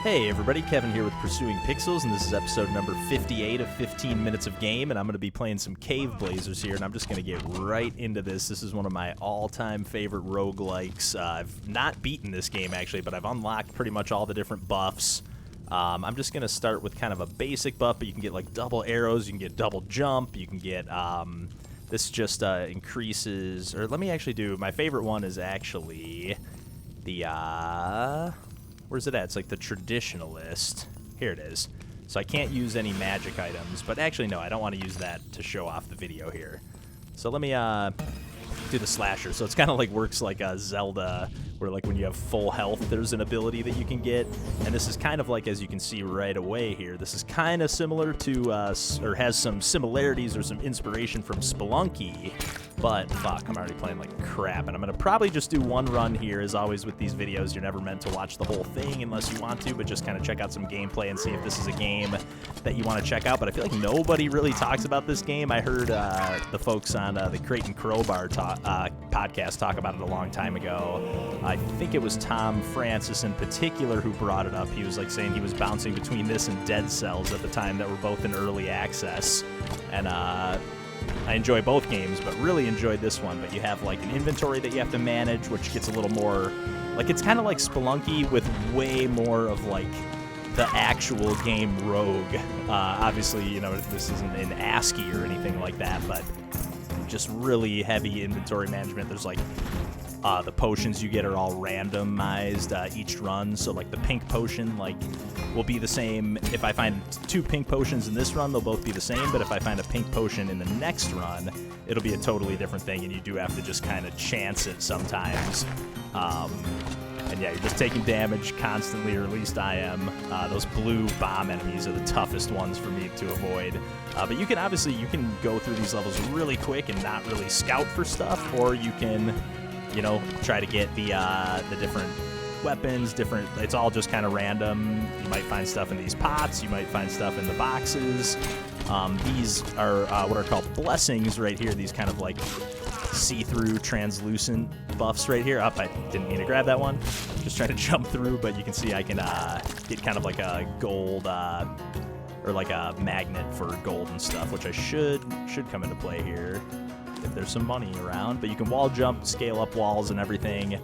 Hey everybody, Kevin here with Pursuing Pixels, and this is episode number 58 of 15 Minutes of Game, and I'm going to be playing some Caveblazers here, and I'm just going to get right into this. This is one of my all-time favorite roguelikes. I've not beaten this game, actually, but I've unlocked pretty much all the different buffs. I'm just going to start with kind of a basic buff, but you can get like double arrows, you can get double jump, you can get, this just increases, or let me actually do, my favorite one is actually the, where's it at? It's like the traditionalist. Here it is. So I can't use any magic items, but actually no, I don't want to use that to show off the video here. So let me do the slasher. So it's kind of like works like a Zelda, where like when you have full health, there's an ability that you can get. And this is kind of like, as you can see right away here, this is kind of similar to, or has some similarities or some inspiration from Spelunky. But fuck, I'm already playing like crap, and I'm gonna probably just do one run here. As always with these videos, you're never meant to watch the whole thing unless you want to, but just kind of check out some gameplay and see if this is a game that you want to check out. But I feel like nobody really talks about this game. I heard the folks on the Crate and Crowbar podcast talk about it a long time ago. I think it was Tom Francis in particular who brought it up. He was like saying he was bouncing between this and Dead Cells at the time that were both in early access, and I enjoy both games, but really enjoyed this one. But you have like an inventory that you have to manage, which gets a little more, like it's kind of like Spelunky with way more of like the actual game Rogue. Obviously, you know, this isn't in ASCII or anything like that, but just really heavy inventory management. There's like the potions you get are all randomized each run, so like the pink potion like will be the same. If I find 2 pink potions in this run, they'll both be the same, but if I find a pink potion in the next run, it'll be a totally different thing, and you do have to just kind of chance it sometimes. And yeah, you're just taking damage constantly, or at least I am. Those blue bomb enemies are the toughest ones for me to avoid. But you can obviously, you can go through these levels really quick and not really scout for stuff, or you can, you know, try to get the different weapons, it's all just kind of random. You might find stuff in these pots, you might find stuff in the boxes. These are what are called blessings right here, these kind of like see-through translucent buffs right here. I didn't mean to grab that one, just trying to jump through, but you can see I can get kind of like a gold or like a magnet for gold and stuff, which I should come into play here if there's some money around. But you can wall jump, scale up walls and everything.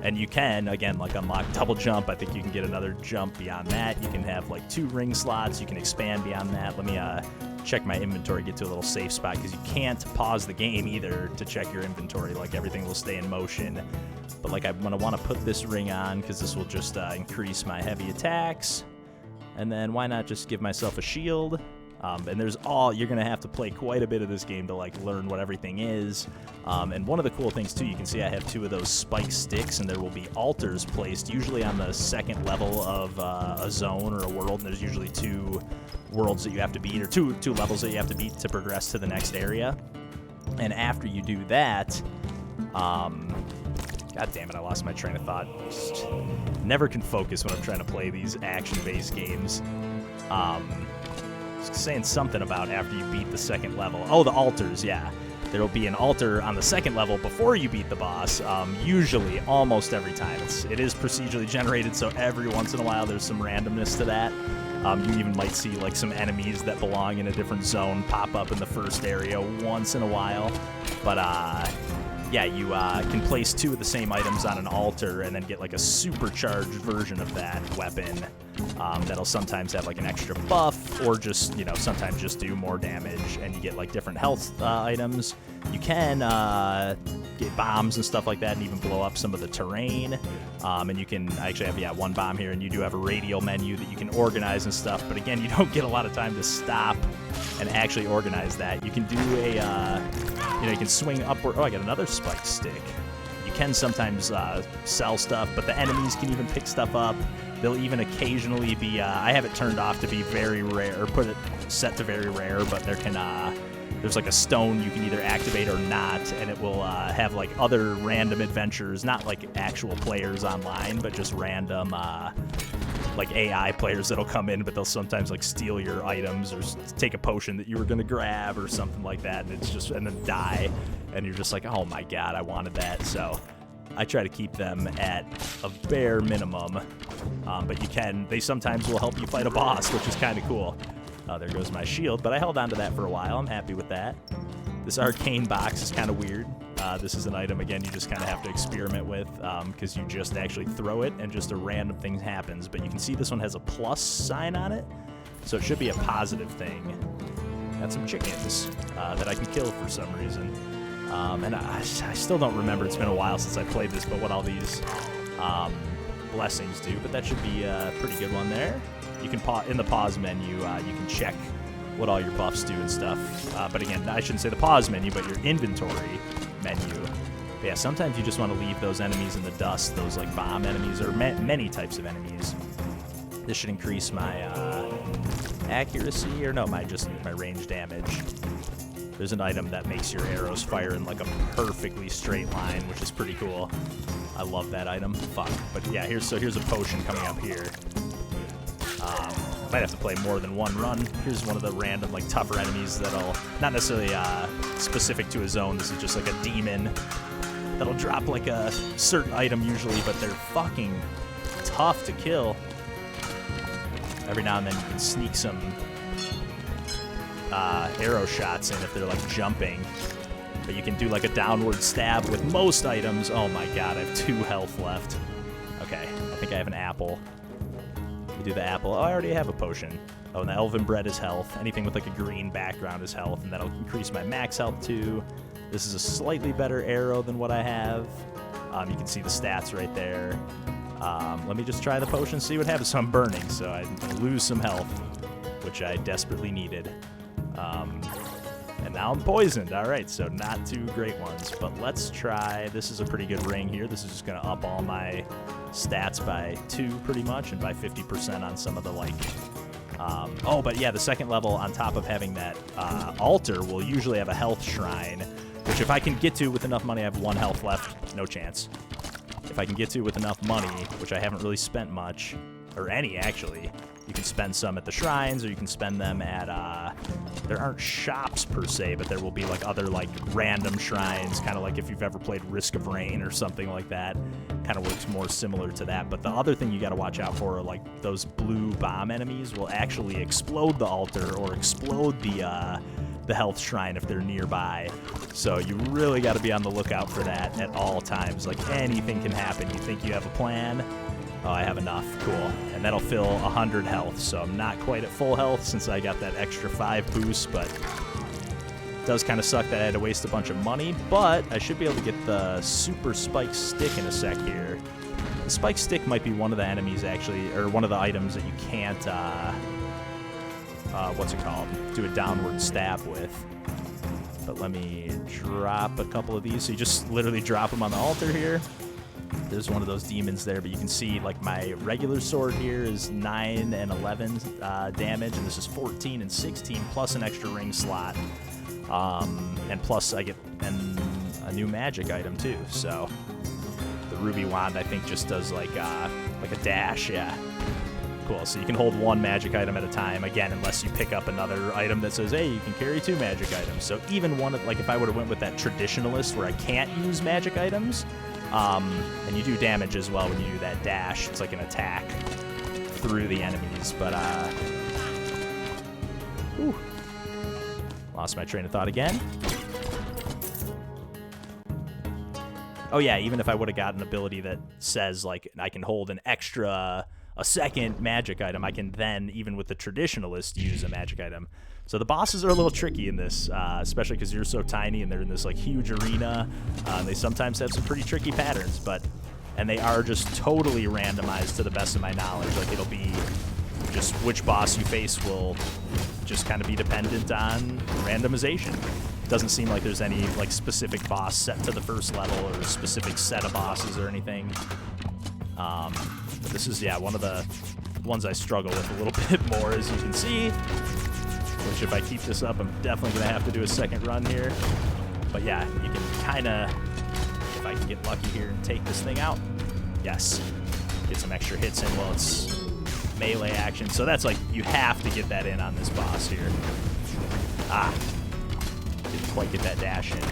And you can, again, like unlock double jump. I think you can get another jump beyond that. You can have like 2 ring slots. You can expand beyond that. Let me check my inventory, get to a little safe spot, because you can't pause the game either to check your inventory. Like everything will stay in motion. But like I'm gonna want to put this ring on because this will just increase my heavy attacks. And then why not just give myself a shield? And you're going to have to play quite a bit of this game to like learn what everything is. And one of the cool things too, you can see I have 2 of those spike sticks, and there will be altars placed usually on the 2nd level of a zone or a world. And there's usually 2 worlds that you have to beat, or two levels that you have to beat to progress to the next area. And after you do that, God damn it, I lost my train of thought. Just never can focus when I'm trying to play these action-based games. Saying something about after you beat the 2nd level. Oh, the altars, yeah. There will be an altar on the 2nd level before you beat the boss, usually, almost every time. It is procedurally generated, so every once in a while there's some randomness to that. You even might see like some enemies that belong in a different zone pop up in the first area once in a while. But yeah, you can place 2 of the same items on an altar and then get like a supercharged version of that weapon that'll sometimes have like an extra buff, or just, you know, sometimes just do more damage, and you get like different health items. You can get bombs and stuff like that, and even blow up some of the terrain. And you can actually have, yeah, 1 bomb here, and you do have a radial menu that you can organize and stuff. But again, you don't get a lot of time to stop and actually organize that. You can do a, you know, you can swing upward. Oh, I got another spike stick. You can sometimes sell stuff, but the enemies can even pick stuff up. They'll even occasionally be, I have it turned off to be very rare, or put it set to very rare, but there can, there's like a stone you can either activate or not, and it will have like other random adventures, not like actual players online, but just random like AI players that'll come in, but they'll sometimes like steal your items or take a potion that you were gonna grab or something like that, and it's just, and then die, and you're just like, oh my god, I wanted that. So I try to keep them at a bare minimum, but they sometimes will help you fight a boss, which is kind of cool. There goes my shield, but I held on to that for a while. I'm happy with that. This arcane box is kind of weird. This is an item, again, you just kind of have to experiment with, because you just actually throw it and just a random thing happens. But you can see this one has a plus sign on it, so it should be a positive thing. Got some chickens that I can kill for some reason. And I still don't remember, it's been a while since I played this, but what all these blessings do. But that should be a pretty good one there. You can in the pause menu, you can check what all your buffs do and stuff. But again, I shouldn't say the pause menu, but your inventory menu. But yeah, sometimes you just want to leave those enemies in the dust, those like bomb enemies, or many types of enemies. This should increase my accuracy, or no, my range damage. There's an item that makes your arrows fire in like a perfectly straight line, which is pretty cool. I love that item. Fuck. But yeah, here's a potion coming up here. Might have to play more than one run. Here's one of the random, like, tougher enemies that'll, not necessarily specific to a zone. This is just like a demon that'll drop like a certain item usually, but they're fucking tough to kill. Every now and then you can sneak some arrow shots in if they're like jumping. But you can do like a downward stab with most items. Oh my god, I have 2 health left. Okay, I think I have an apple. Do the apple. Oh, I already have a potion. Oh, and the elven bread is health. Anything with like a green background is health, and that'll increase my max health too. This is a slightly better arrow than what I have. You can see the stats right there. Let me just try the potion, see what happens. So I'm burning, so I lose some health, which I desperately needed. And now I'm poisoned. All right, so not 2 great ones, but let's try. This is a pretty good ring here. This is just going to up all my stats by 2 pretty much, and by 50% on some of the like oh, but yeah, the second level on top of having that altar will usually have a health shrine, which if I can get to with enough money, I have 1 health left, no chance. If I can get to with enough money, which I haven't really spent much, or any actually, you can spend some at the shrines, or you can spend them at there aren't shops per se, but there will be like other like random shrines, kind of like if you've ever played Risk of Rain or something like that. Kind of works more similar to that. But the other thing you got to watch out for are like those blue bomb enemies will actually explode the altar or explode the health shrine if they're nearby. So you really got to be on the lookout for that at all times. Like anything can happen. You think you have a plan. Oh, I have enough. Cool. And that'll fill 100 health, so I'm not quite at full health since I got that extra 5 boost, but it does kind of suck that I had to waste a bunch of money, but I should be able to get the super spike stick in a sec here. The spike stick might be one of the enemies, actually, or one of the items that you can't, what's it called? Do a downward stab with. But let me drop a couple of these. So you just literally drop them on the altar here. There's one of those demons there, but you can see like my regular sword here is 9 and 11 damage, and this is 14 and 16 plus an extra ring slot, and plus I get a new magic item too. So the ruby wand I think just does like a dash. Yeah, cool. So you can hold 1 magic item at a time, again, unless you pick up another item that says, hey, you can carry 2 magic items. So even one of, like, if I would have went with that traditionalist where I can't use magic items. And you do damage as well when you do that dash. It's like an attack through the enemies, but, whew. Lost my train of thought again. Oh yeah, even if I would have got an ability that says, like, I can hold a second magic item, I can then, even with the traditionalist, use a magic item. So the bosses are a little tricky in this, especially because you're so tiny and they're in this like huge arena. They sometimes have some pretty tricky patterns, and they are just totally randomized to the best of my knowledge. Like it'll be just which boss you face will just kind of be dependent on randomization. It doesn't seem like there's any like specific boss set to the first level or a specific set of bosses or anything. But this is, yeah, one of the ones I struggle with a little bit more, as you can see. Which, if I keep this up, I'm definitely going to have to do a second run here. But yeah, you can kind of, if I can get lucky here and take this thing out, yes, get some extra hits in while it's melee action. So that's like, you have to get that in on this boss here. Ah, didn't quite get that dash in.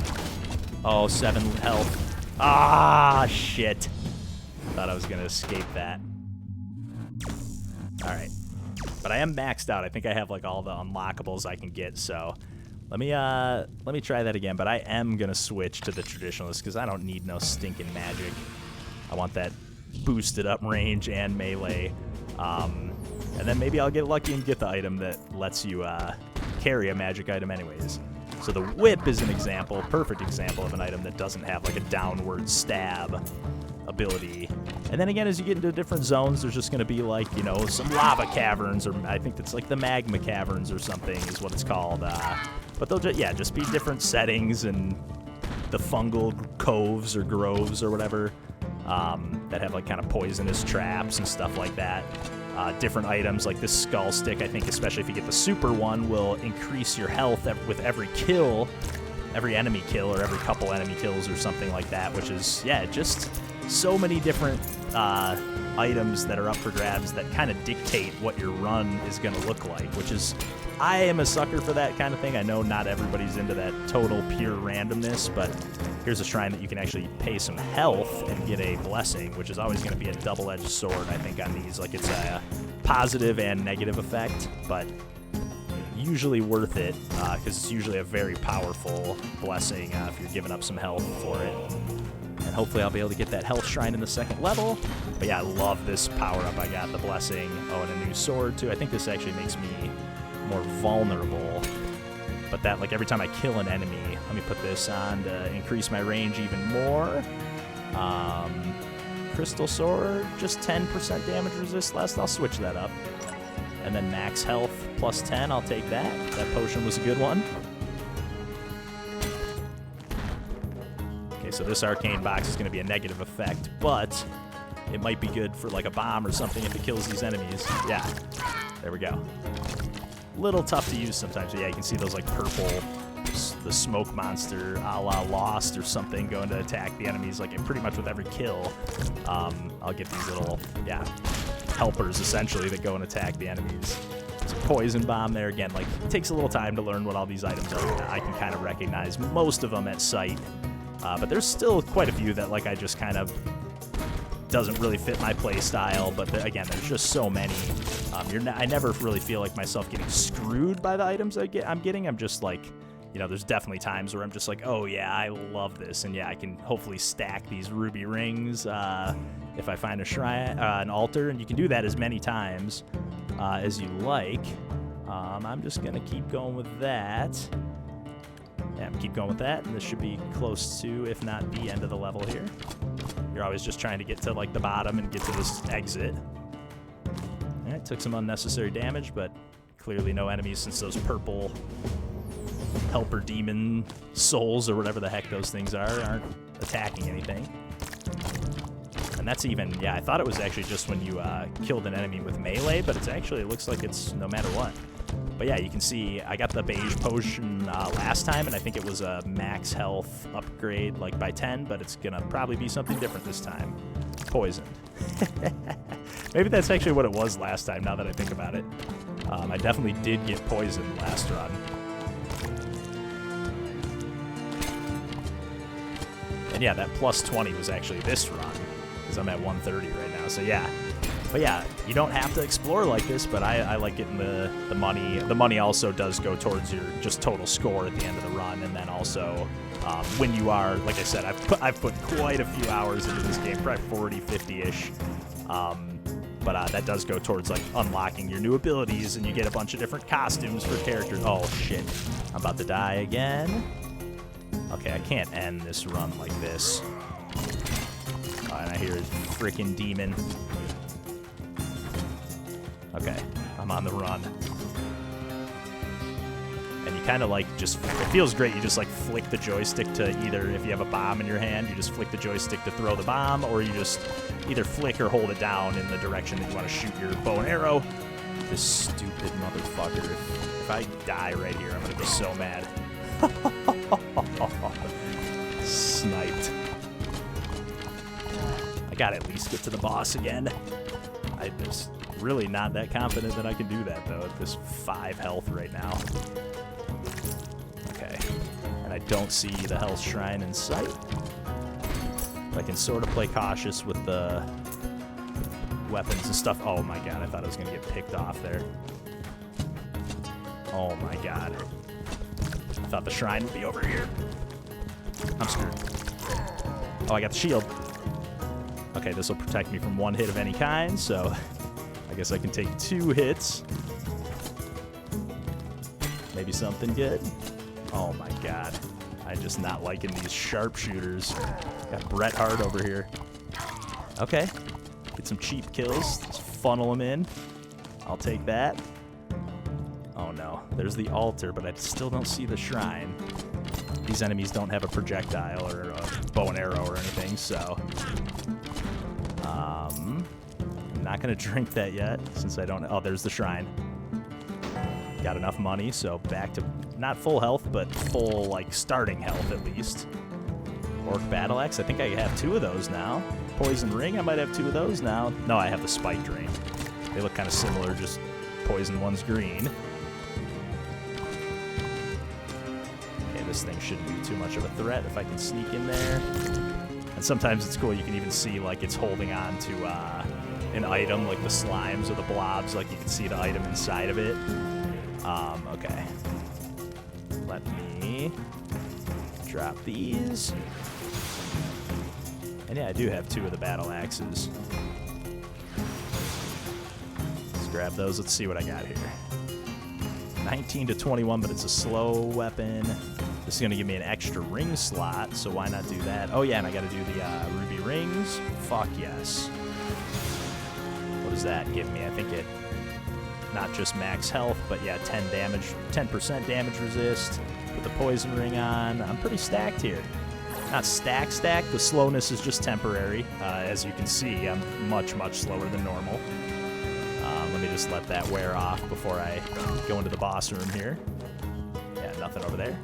Oh, 7 health. Ah, shit. Thought I was going to escape that. All right. But I am maxed out. I think I have like all the unlockables I can get, so let me try that again. But I am going to switch to the traditionalist because I don't need no stinking magic. I want that boosted up range and melee. And then maybe I'll get lucky and get the item that lets you carry a magic item anyways. So the whip is an example, perfect example of an item that doesn't have like a downward stab ability. And then again, as you get into different zones, there's just going to be like, you know, some lava caverns, or I think it's like the magma caverns or something is what it's called. But they'll just be different settings and the fungal coves or groves or whatever that have like kind of poisonous traps and stuff like that. Different items like this skull stick, I think, especially if you get the super one, will increase your health with every kill, every enemy kill, or every couple enemy kills or something like that, which is, yeah, just so many different items that are up for grabs that kind of dictate what your run is going to look like, which is, I am a sucker for that kind of thing. I know not everybody's into that total pure randomness, but here's a shrine that you can actually pay some health and get a blessing, which is always going to be a double-edged sword, I think, on these. Like, it's a positive and negative effect, but usually worth it because it's usually a very powerful blessing if you're giving up some health for it. And hopefully I'll be able to get that health shrine in the second level. But yeah, I love this power-up I got, the blessing. Oh, and a new sword, too. I think this actually makes me more vulnerable. But that, like, every time I kill an enemy, let me put this on to increase my range even more. Crystal sword, just 10% damage resist less. I'll switch that up. And then max health plus 10, I'll take that. That potion was a good one. Okay, so this arcane box is going to be a negative effect, but it might be good for like a bomb or something if it kills these enemies. Yeah, there we go. Little tough to use sometimes, but yeah, you can see those like purple, the smoke monster a la Lost or something going to attack the enemies like pretty much with every kill. I'll get these little, yeah, helpers essentially that go and attack the enemies. There's a poison bomb there again. Like, it takes a little time to learn what all these items are. I can kind of recognize most of them at sight, but there's still quite a few that like I just kind of doesn't really fit my play style. But again, there's just so many. I never really feel like myself getting screwed by the items I'm getting. I'm just like, you know, there's definitely times where I'm just like, oh yeah, I love this, and yeah, I can hopefully stack these ruby rings if I find a shrine, an altar, and you can do that as many times as you like. I'm just gonna keep going with that. Yeah, keep going with that, and this should be close to, if not the end of the level here. You're always just trying to get to like the bottom and get to this exit. Alright, took some unnecessary damage, but clearly no enemies since those purple helper demon souls or whatever the heck those things aren't attacking anything. And that's even, yeah, I thought it was actually just when you killed an enemy with melee, but it's actually, it looks like it's no matter what. But yeah, you can see I got the beige potion last time, and I think it was a max health upgrade like by 10, but it's gonna probably be something different this time. Poisoned. Maybe that's actually what it was last time, now that I think about it. I definitely did get poisoned last run. And yeah, that plus 20 was actually this run, because I'm at 130 right now, so yeah. But yeah, you don't have to explore like this, but I like getting the money. The money also does go towards your just total score at the end of the run, and then also when you are, like I said, I've put quite a few hours into this game, probably 40, 50-ish. But that does go towards like unlocking your new abilities, and you get a bunch of different costumes for characters. Oh shit, I'm about to die again. Okay, I can't end this run like this. And I hear a freaking demon. Okay, I'm on the run. And you kind of like just, it feels great, you just like flick the joystick to either, if you have a bomb in your hand, you just flick the joystick to throw the bomb, or you just either flick or hold it down in the direction that you want to shoot your bow and arrow. This stupid motherfucker. If I die right here, I'm going to be so mad. Sniped. I gotta at least get to the boss again. I'm just really not that confident that I can do that, though, at this 5 health right now. Okay. And I don't see the health shrine in sight. I can sort of play cautious with the weapons and stuff. Oh my god, I thought I was going to get picked off there. Oh my god. I thought the shrine would be over here. I'm screwed. Oh, I got the shield. Okay, this will protect me from one hit of any kind, so I guess I can take 2 hits. Maybe something good. Oh my god. I'm just not liking these sharpshooters. Got Bret Hart over here. Okay. Get some cheap kills. Just funnel them in. I'll take that. Oh no. There's the altar, but I still don't see the shrine. These enemies don't have a projectile or a bow and arrow or anything, so... I'm not going to drink that yet, since I don't... Oh, there's the shrine. Got enough money, so back to... Not full health, but full, like, starting health at least. Orc Battle Axe, I think I have 2 of those now. Poison Ring, I might have 2 of those now. No, I have the Spiked Ring. They look kind of similar, just poison one's green. Okay, this thing shouldn't be too much of a threat if I can sneak in there. And sometimes it's cool, you can even see, like, it's holding on to an item, like the slimes or the blobs, like you can see the item inside of it. Okay. Let me drop these. And yeah, I do have 2 of the battle axes. Let's grab those. Let's see what I got here. 19 to 21, but it's a slow weapon. This is going to give me an extra ring slot, so why not do that? Oh yeah, and I got to do the ruby rings. Fuck yes. What does that give me? I think it... Not just max health, but yeah, 10% damage resist. Put the poison ring on. I'm pretty stacked here. Not stacked. The slowness is just temporary. As you can see, I'm much slower than normal. Let me just let that wear off before I go into the boss room here. Yeah, nothing over there.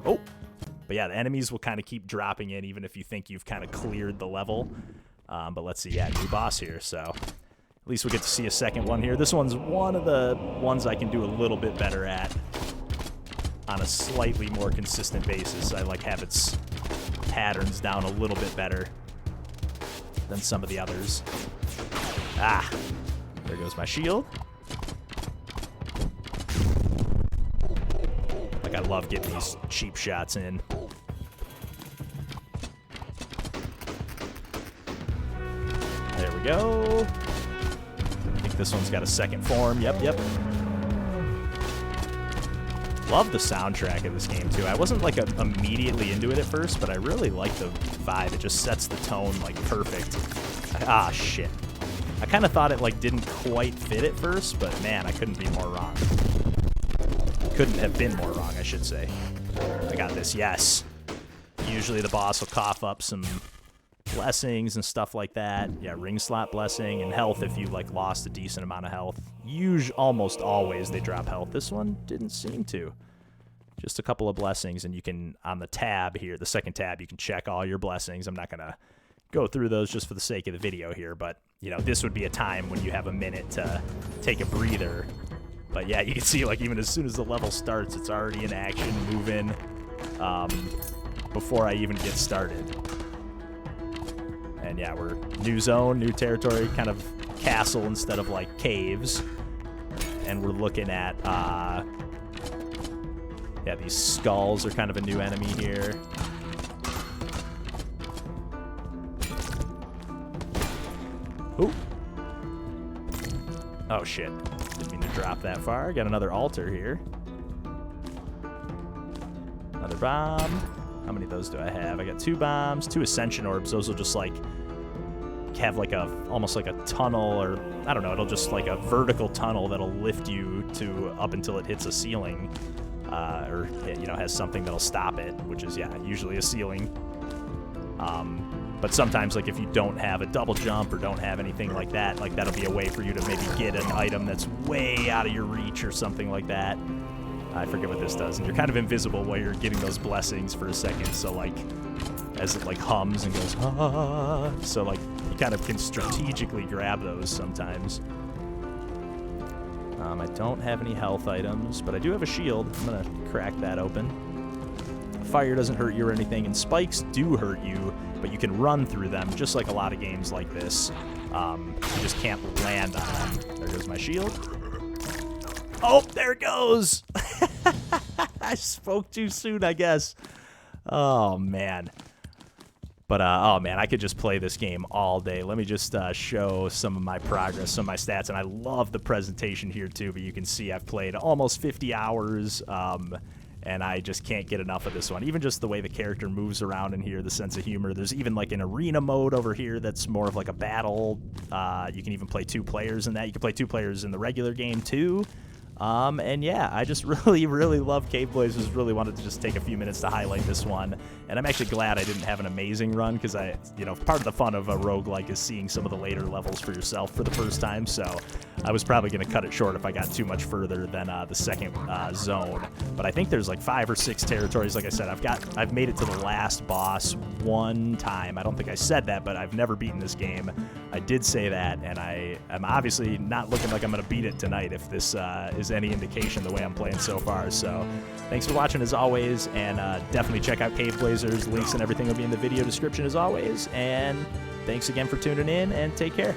Oh! But yeah, the enemies will kind of keep dropping in even if you think you've kind of cleared the level. But let's see, yeah, new boss here, so... At least we get to see a second one here. This one's one of the ones I can do a little bit better at on a slightly more consistent basis. I like have its patterns down a little bit better than some of the others. Ah, there goes my shield. Like I love getting these cheap shots in. There we go. This one's got a second form. Yep. Love the soundtrack of this game, too. I wasn't, like, immediately into it at first, but I really like the vibe. It just sets the tone, like, perfect. Ah, shit. I kind of thought it, like, didn't quite fit at first, but, man, I couldn't be more wrong. Couldn't have been more wrong, I should say. I got this, yes. Usually the boss will cough up some... blessings and stuff like that. Yeah, ring slot blessing and health if you like lost a decent amount of health. Almost always they drop health. This one didn't seem to. Just a couple of blessings, and you can, on the tab here, the second tab, you can check all your blessings. I'm not gonna go through those just for the sake of the video here, but you know, this would be a time when you have a minute to take a breather. But yeah, you can see like even as soon as the level starts, it's already in action, moving before I even get started. And yeah, we're new zone, new territory, kind of castle instead of like caves. And we're looking at, yeah, these skulls are kind of a new enemy here. Ooh. Oh shit, didn't mean to drop that far. Got another altar here. Another bomb. How many of those do I have? I got 2 bombs, 2 ascension orbs. Those will just like have like a almost like a tunnel, or I don't know, it'll just like a vertical tunnel that'll lift you to up until it hits a ceiling, or you know, has something that'll stop it, which is yeah, usually a ceiling. But sometimes like if you don't have a double jump or don't have anything like that, like that'll be a way for you to maybe get an item that's way out of your reach or something like that. I forget what this does, and you're kind of invisible while you're getting those blessings for a second, so like as it like hums and goes ah, so like you kind of can strategically grab those sometimes. I don't have any health items, but I do have a shield. I'm gonna crack that open. fire doesn't hurt you or anything, and spikes do hurt you, but you can run through them, just like a lot of games like this. You just can't land on them. There goes my shield. Oh, there it goes! I spoke too soon, I guess. Oh, man. But, oh, man, I could just play this game all day. Let me just show some of my progress, some of my stats. And I love the presentation here, too. But you can see I've played almost 50 hours, and I just can't get enough of this one. Even just the way the character moves around in here, the sense of humor. There's even, like, an arena mode over here that's more of, like, a battle. You can even play 2 players in that. You can play 2 players in the regular game, too. And yeah, I just really love Caveblazers. Really wanted to just take a few minutes to highlight this one. And I'm actually glad I didn't have an amazing run, because part of the fun of a roguelike is seeing some of the later levels for yourself for the first time. So I was probably going to cut it short if I got too much further than the second zone. But I think there's like 5 or 6 territories. Like I said, I've made it to the last boss one time. I don't think I said that, but I've never beaten this game. I did say that, and I'm obviously not looking like I'm going to beat it tonight if this is any indication the way I'm playing so far. So thanks for watching as always, and definitely check out Caveblazers. Links and everything will be in the video description as always, and thanks again for tuning in, and take care.